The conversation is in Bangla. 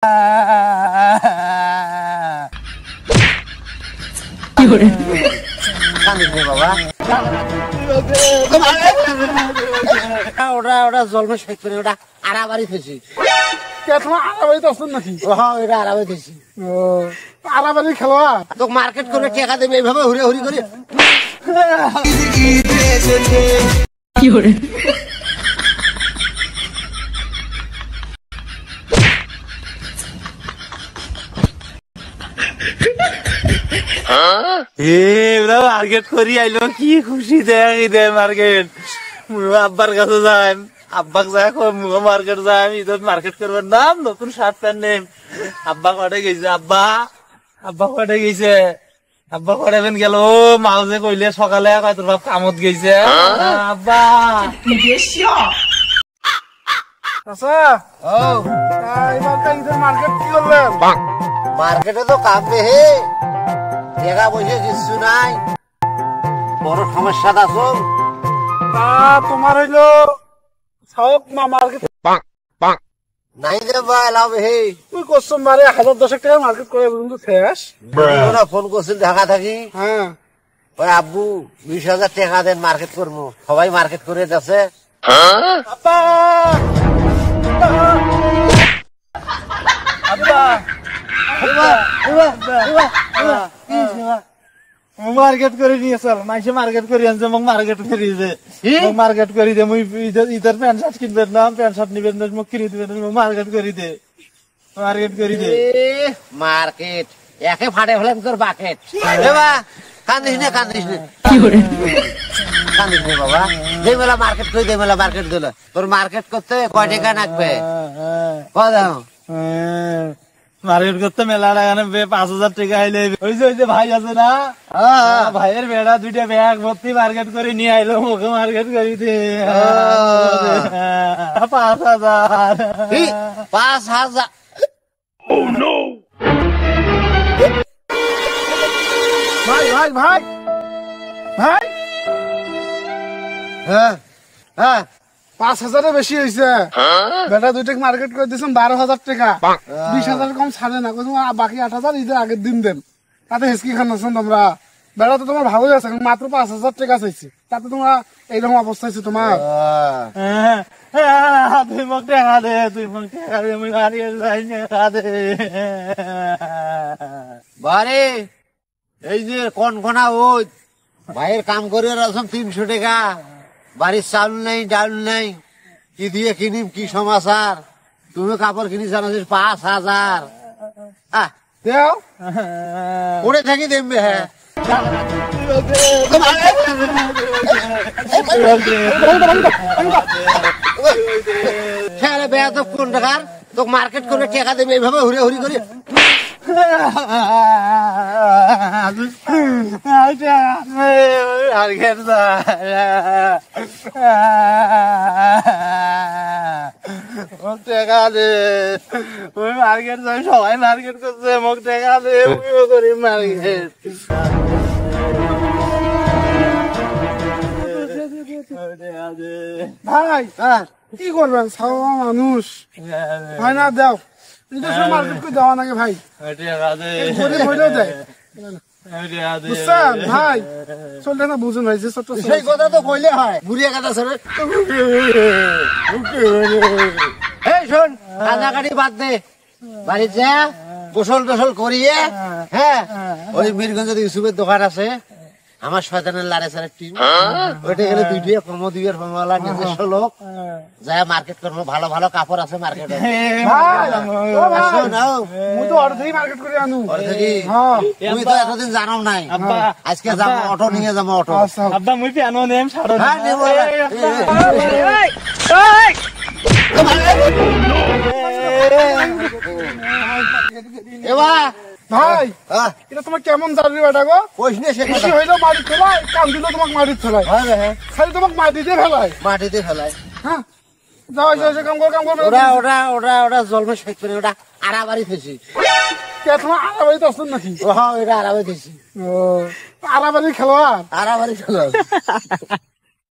ওটা ওটা জলমে শেখ করে ওটা আড়াবাড়ি ফেছি। তোমার আড়াবাড়িতে আসছেন নাকি? হ্যাঁ এটা আড়াবাড়ি ফেছি। ও আড়াবাড়ি খেলোয়া তোকে মার্কেট করে টাকা দেবে এইভাবে হুড়ে হুড়ি করে। কি করে মার্কেট করি আইলো কি খুশি দে মার্কেট। আব্বার কাছে যাই, আব্বাক যাই মার্কেট যাই, ঈদত মার্কেট করবার নাম নতুন শার্ট প্যান্ট নেম। আব্বা কটে গেছে, আব্বা কটে গেছে, আব্বা কটে বেন গেল। মাউজে কইলে সকালে তোর বাপ কামত গেছে। আব্বা আচ্ছা এবার মার্কেট কি করলেন? মার্কেটে তো কাঁদবে হে, টাকা পয়সা কিছু নাই, বড় সমস্যা আছো। তোমার হইলো মার্কেট নাই দেবা লাভ হে। তুই করছো বারে 1010 টাকা মার্কেট করে কিন্তু শেষ। ফোন করছিল ঢাকা থাকি। হ্যাঁ ওই আব্বু 20,000 টাকা দেন মার্কেট করবো। সবাই মার্কেট করে যাচ্ছে। মার্কেট করে নিয়ে চল, মাইসে মার্কেট করে আনছে, মোক মার্কেট করিয়েছে, মার্কেট করি দে। মুই ঈদের প্যান্ট শার্ট কিনবেন না, প্যান্ট শার্ট নিবেন না, মোক কিনে দিবেন, মার্কেট করি দে, মার্কেট করি দে। মার্কেট একে ফাটে ফেলেন তোর বাকেট। কান্দিস না কান্দিস না কান্দিস না বাবা। যে মেলা মার্কেট করে দে, মেলা মার্কেট দিল। তোর মার্কেট করতে কয় টাকা লাগবে? মার্কেট করতে মেলা লাগানো 5,000 টাকা আইলে। ওই যে ভাই আছে না, ভাইয়ের বেড়া 2টা ব্যাগ ভর্তি মার্কেট করে নিয়ে আইলো, মুখে মার্কেট করি দে। 5,000 5,000 ভাই ভাই ভাই ভাই হ্যাঁ হ্যাঁ 5,000 বেশি হয়েছে। বেটা 2টা মার্কেট করে দিয়েছেন 12,000 টাকা। 20,000 কম ছাড়ে না, বাকি 8,000 ঈদের আগের দিন দেন। তাতে হেসকি খান আছেন তোমরা। বেটা তো তোমার ভালোই আছে, মাত্র 5,000 টাকা চাইছে, তাতে তোমরা এইরকম অবস্থা হয়েছে তোমার। তুই মোক টাকা দে, তুই মোক টাকা দে, মুই মার্কেট যাই টাকা দে। বারে এই যে কনকনা ওই ভাইয়ের কাম করে রাখছেন 300 টাকা, বাড়ির চাল নেই ডাল নেই, কি দিয়ে কিনিম কি সমাচার? তুমি কাপড় কিনি জানাছিস 5,000। দেও পড়ে থাকি দেবে। হ্যাঁ বেয়া তো কোন টাকার তোকে মার্কেট করে টাকা দেবে এইভাবে হুড়ে হুড়ি করে। টাকা দে, ওই মার্কেট যাই, সবাই মার্কেট করছে, মোক টাকা দে, করি মার্কেট। ভাই কি করবেন, সাওয়া মানুষ হয় না, দেও মার্কেট করে দেওয়া নাকি ভাই? বুঝছেন ভাই, চলতে না বুঝুন ভাই, সেই কথা তো কইলে হয়। বুড়িয়া কথা শোনে। এই শোন, কান্নাকাটি বাদ দে, বাড়িতে যা গোসল টোসল করিয়ে, হ্যাঁ ওই মিরগঞ্জের ইউসুফের দোকান আছে, আমার শয়তানের লারে সারের টিম, ওইটা গেলে 2 কমো 2 কমওয়ালা নিজস্ব লোক যায় মার্কেট করবো। ভালো ভালো কাপড় আছে মার্কেটে। তুমি তো এতদিন জানো নাই, আজকে যাবো অটো নিয়ে যাবো। অটো আব্বা মুই পিয়ানো নেম ছাড়ো। এবার ভাই এটা তোমার কেমন জানি বেটা গো? বেশি হইলো মাটি ফেলায়, কাম দিল তোমাকে মাটি ফেলায়, খালি তোমাকে মাটিতে ফেলায়। মাটিতে ফেলায়। হ্যাঁ যাও যাও, কাম কর কাম কর। ওরা ওরা ওরা ওরা জলমে শেখ করে ওটা আড়াবাড়ি ফেছি। তোমার আড়াবাড়িতে আসছেন নাকি? হ্যাঁ এটা আড়াবাড়ি ফেছি। ও আড়াবাড়ি খেলোয়াড়, আড়াবাড়ি খেলোয়াড়।